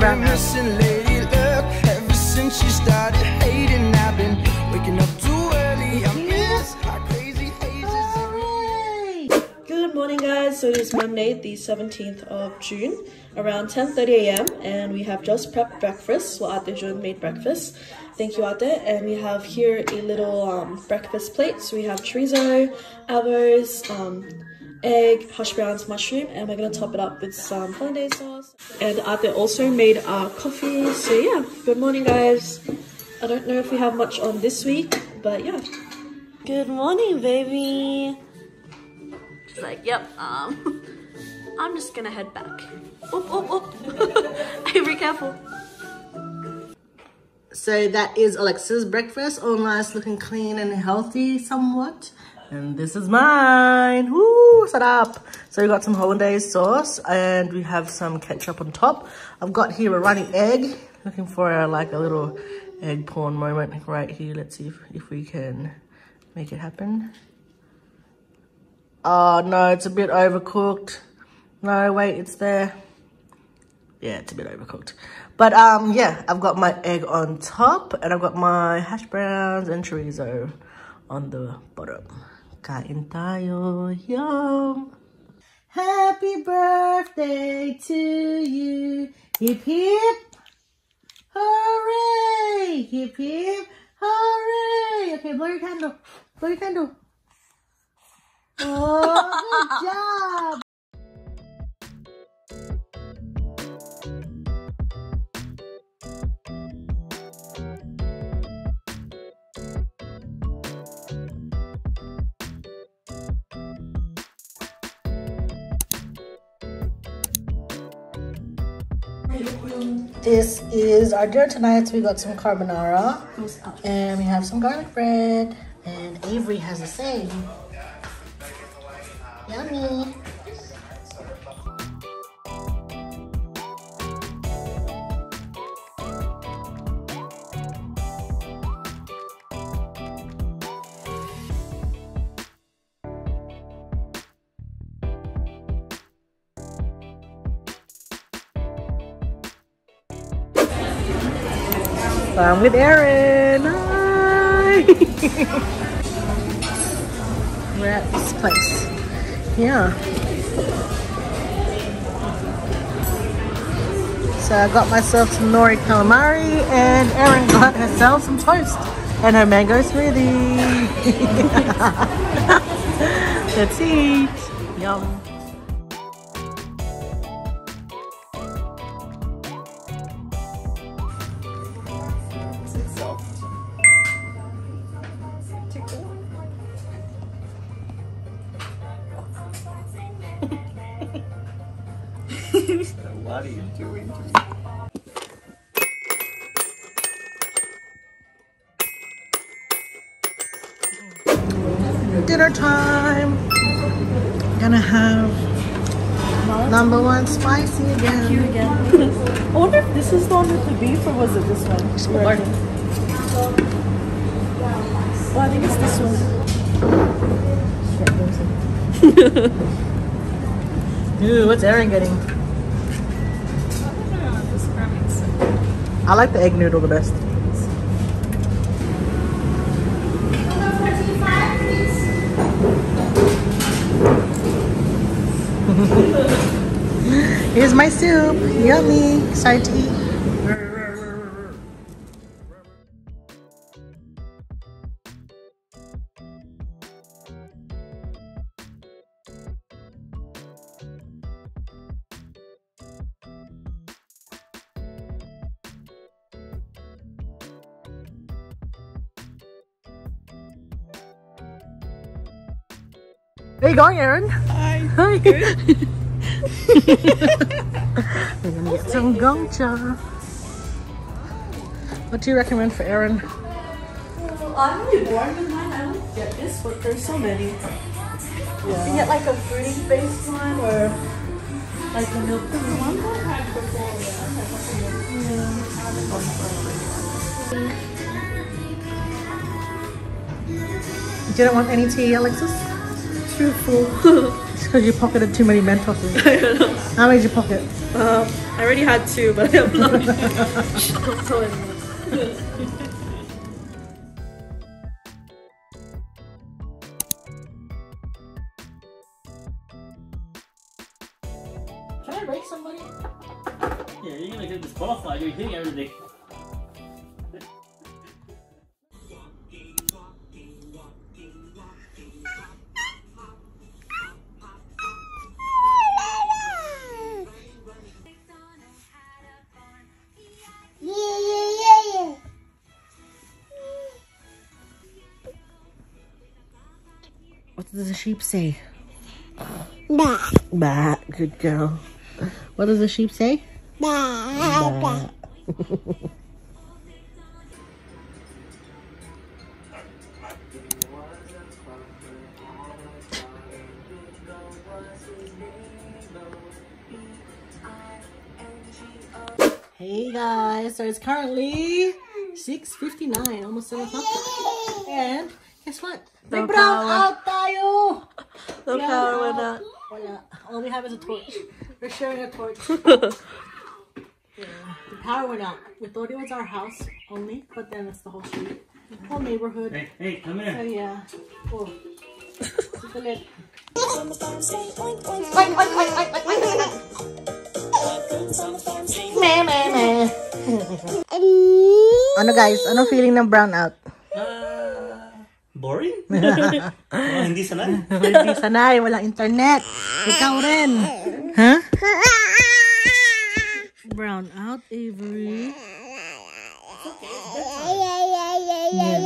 I'm missing lady luck. Ever since she started hating, I've been waking up too early. I miss how crazy hazes. Good morning, guys. So it is Monday, the 17th of June, around 10:30 a.m. and we have just prepped breakfast. Well, Ate Jun made breakfast. Thank you, Ate. And we have here a little breakfast plate. So we have chorizo, avos, egg, hash browns, mushroom, and we're gonna top it up with some hollandaise sauce. And Ate also made our coffee. So yeah, good morning, guys. I don't know if we have much on this week, but yeah. Good morning, baby. She's like, yep, I'm just gonna head back. Oop, oop, oop. Avery, careful. So that is Alexa's breakfast, all nice, looking clean and healthy somewhat. And this is mine. Woo, set up. So we got some hollandaise sauce and we have some ketchup on top. I've got here a runny egg. Looking for like a little egg porn moment right here. Let's see if we can make it happen. Oh no, it's a bit overcooked. No, wait, it's there. Yeah, it's a bit overcooked. But yeah, I've got my egg on top and I've got my hash browns and chorizo on the bottom. Kain tayo, yum. Happy birthday to you. Hip hip. Hooray. Hip hip. Hooray. Okay, blow your candle. Blow your candle. Oh, good job. This is our dinner tonight. So we got some carbonara and we have some garlic bread, and Avery has the same. Yummy. I'm with Erin. Hi. We're at this place. Yeah. So I got myself some nori calamari and Erin got herself some toast and her mango smoothie. Let's eat. Yum. What are you doing to me? Dinner time. Gonna have #1 spicy again. Thank you again. I wonder if this is the one with the beef or was it this one? Both. Well, I think it's this one. Ooh, what's Erin getting? I like the egg noodle the best. Here's my soup. Yummy. Excited to eat. There you go, Erin. Hi. Hi. We're gonna get some gongcha. What do you recommend for Erin? I'm really bored with mine. I don't get this, but there's so many. Yeah. You can get like a fruity based one or like a milk one. I've had before. You don't want any tea, Alexis? Too full. It's because you pocketed too many Mentoses. I don't know. How many did you pocket? I already had two, but I uploaded. Don't tell anyone. Can I break somebody? Yeah, you're gonna get disqualified. You're hitting everything. What does the sheep say? Bah. Bah. Good girl. What does the sheep say? Bah. Bah. Hey guys, so it's currently 6:59, almost 7 o'clock. And guess what? May brown out tayo! The power went out. Wala. All we have is a torch. We're sharing a torch. Yeah. The power went out. We thought it was our house only, but then it's the whole street. Whole neighborhood. Hey, come here. So yeah. Oh. Look at it. Ano guys? Ano feeling ng brown out? Boring? Hindi sanay. Hindi sanay. Walang internet. Ikaw rin. Huh? Brown out, Avery. Yeah.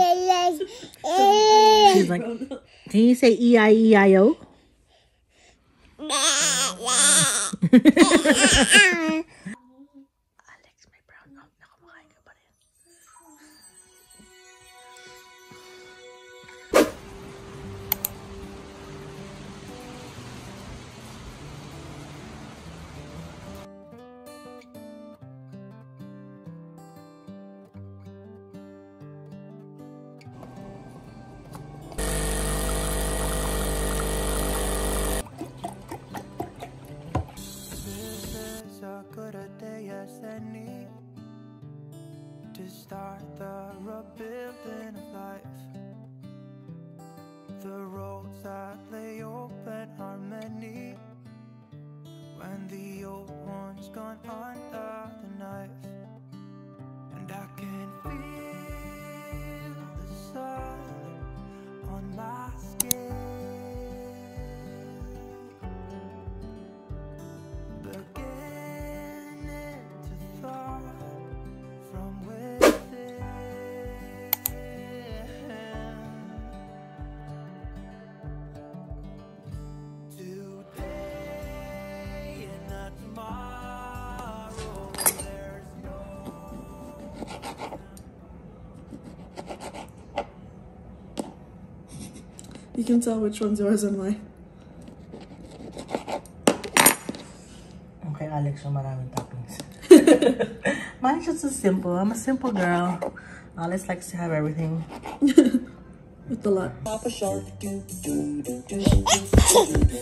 She's like, can you say E-I-E-I-O? Alex, may brown out. Nakamakain ka pa rin. To start the rebuilding of life. The roads that lay open are many when the old one's gone under the knife. And I can feel the sun on my skin, beginning to thaw from within. Today and not tomorrow, there's no. You can tell which one's yours and mine. Okay, Alex, yung maraming toppings. Mine's just so simple. I'm a simple girl. Alex likes to have everything. With a lot. Papa shark, do do do do do.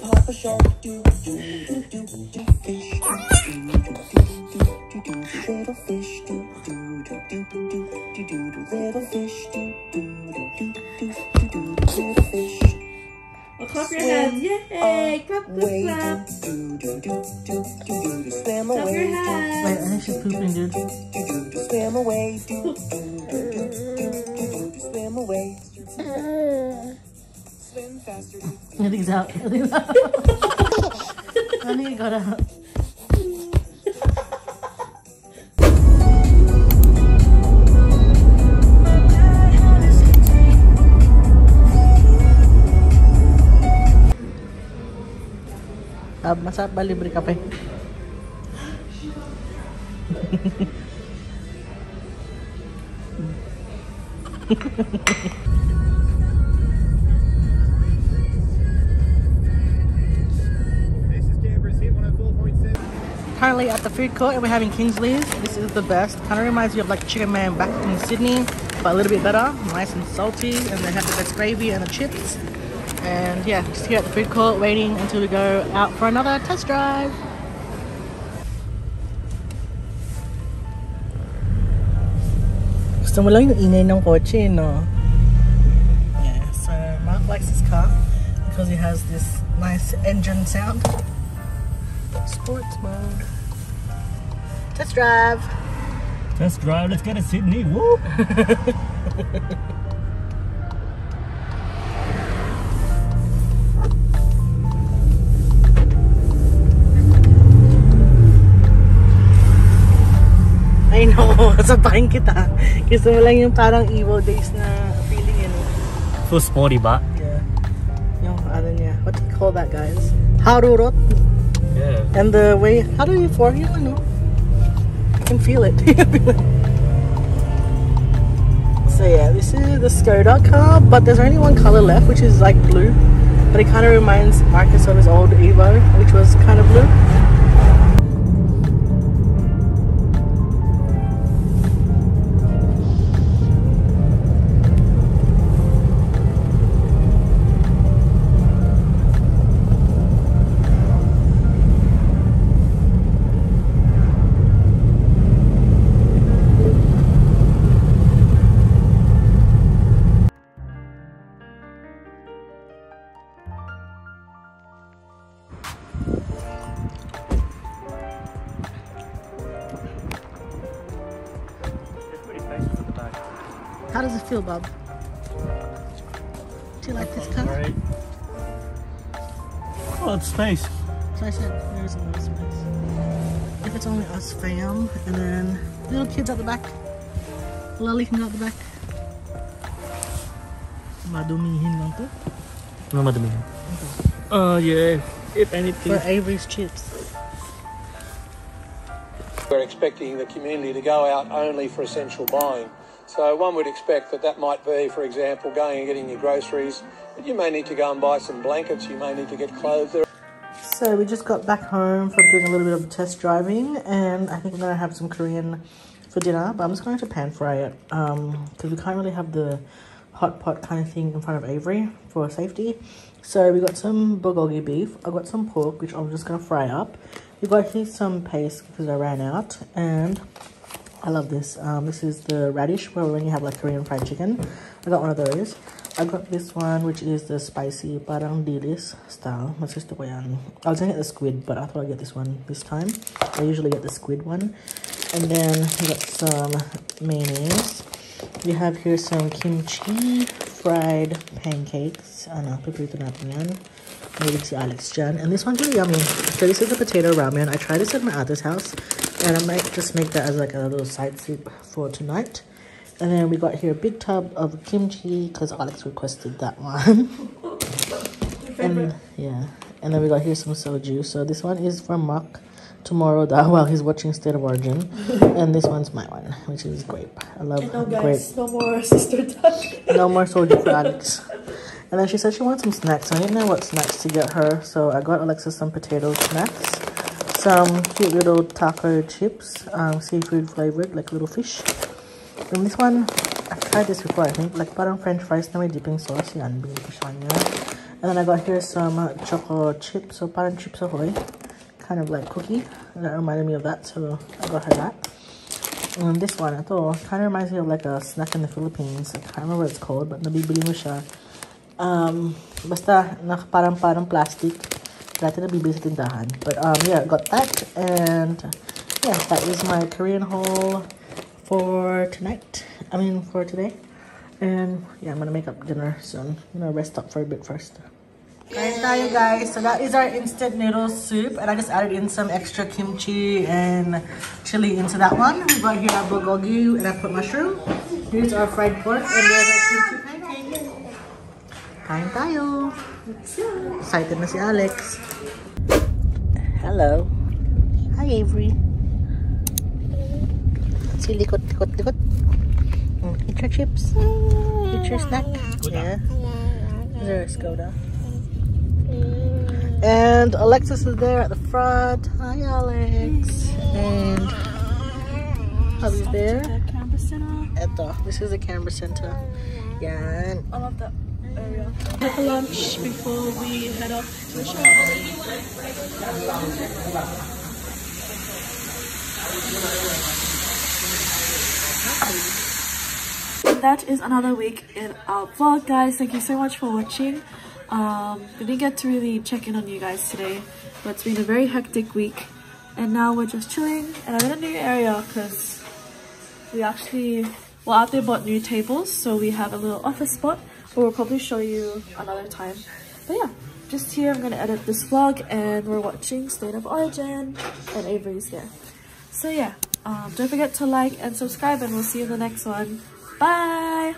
Papa shark, do do do do do. Fish, do do do do do. Little fish, do do do do do do do. Little fish, do do do do do do. Little fish. Oh, clap your hands! Yay! Clap, clap, clap! Do do do do do do. Swim Clap away. your hands! Wait, I think she's pooping, dude. Do do do. Swim away. Do do do do do do. Swim away. Swim faster. Nothing's out. Nothing's out. Nothing got out. Masarap ba libre kape? Currently at the food court and we're having Kingsley's. This is the best. Kind of reminds me of like Chicken Man back in Sydney, but a little bit better. Nice and salty, and they have the best gravy and the chips. And yeah, just here at the food court waiting until we go out for another test drive. Gusto mo lang yung ingay ng kotse, no? Yeah, so Mark likes this car because it has this nice engine sound. Sports mode. Test drive. Test drive, let's get to Sydney. Woo! I know, sapakin kita. Gusto mo lang yung parang Evo days na feeling, you know? So sporty ba? Yeah. Yung ano niya. What do you call that, guys? Harurot. Yeah. And the way, how do you for you, know? I can feel it. So yeah, this is the Skoda car, but there's only one color left, which is like blue. But it kind of reminds Marcus of his old Evo, which was kind of blue. How does it feel, Bob? Do you like this car? Great. Oh, it's space. So I said, there's a lot of space. If it's only us fam, and then little kids at the back. Lolly can go at the back. Madumihin lang to. No madumihin. Oh yeah, if anything. For Avery's chips. We're expecting the community to go out only for essential buying. So one would expect that that might be, for example, going and getting your groceries. But you may need to go and buy some blankets. You may need to get clothes. So we just got back home from doing a little bit of test driving, and I think we're going to have some Korean for dinner. But I'm just going to pan fry it because we can't really have the hot pot kind of thing in front of Avery for safety. So we got some bulgogi beef. I got some pork, which I'm just going to fry up. We got here some paste because I ran out, and I love this. This is the radish, where when you have like Korean fried chicken. I got one of those. I got this one, which is the spicy parang dilis style. Mas gusto ko yan. I was gonna get the squid, but I thought I'd get this one this time. I usually get the squid one. And then we got some mayonnaise. We have here some kimchi fried pancakes. Ano, piprito natin yan. Maybe si Alex dyan. And this one's really yummy. So this is the potato ramen. I tried this at my other's house, and I might just make that as like a little side soup for tonight. And then we got here a big tub of kimchi because Alex requested that one. And yeah, and then we got here some soju. So this one is from Mark tomorrow while he's watching State of Origin. And this one's my one, which is grape. I love grape. No more sister touch. No more soju for Alex. And then she said she wants some snacks. I didn't know what snacks to get her, so I got Alexa some potato snacks, some cute little taco chips, seafood flavored, like little fish. And this one, I've tried this before, I think, like parang French fries na may dipping sauce. Yan, binili ko siya niya. And then I got here some choco chips, so parang Chips Ahoy, kind of like cookie. And that reminded me of that, so I got her that. And this one, ito, kind of reminds me of like a snack in the Philippines. I can't remember what it's called, but nabibili mo siya. Basta parang plastic. Dati nabibili sa tindahan. But yeah, got that, and yeah, that is my Korean haul for tonight. I mean for today. And yeah, I'm gonna make up dinner soon. I'm gonna rest up for a bit first. Kain tayo, guys. So that is our instant noodle soup, and I just added in some extra kimchi and chili into that one. We got here our bulgogi, and I put mushroom. Here's our fried pork, and there's our kimchi pancake. Kain tayo. Excited na si Alex. Hello. Hi, Avery. See, likot. Eat your chips. Eat your snack. Yeah. There's Skoda. And Alexis is there at the front. Hi, Alex. And hubby's there. Canvas center. Eto, this is the Canberra Center. Yeah. I love that area. Have a lunch before we head off to the shop. that is another week in our vlog, guys. Thank you so much for watching. We didn't get to really check in on you guys today, but it's been a very hectic week, and now we're just chilling. And I'm in a new area because we actually out there bought new tables, so we have a little office spot, but we'll probably show you another time. But yeah, just here I'm gonna edit this vlog, and we're watching State of Origin, and Avery's there. So yeah, don't forget to like and subscribe, and we'll see you in the next one. Bye!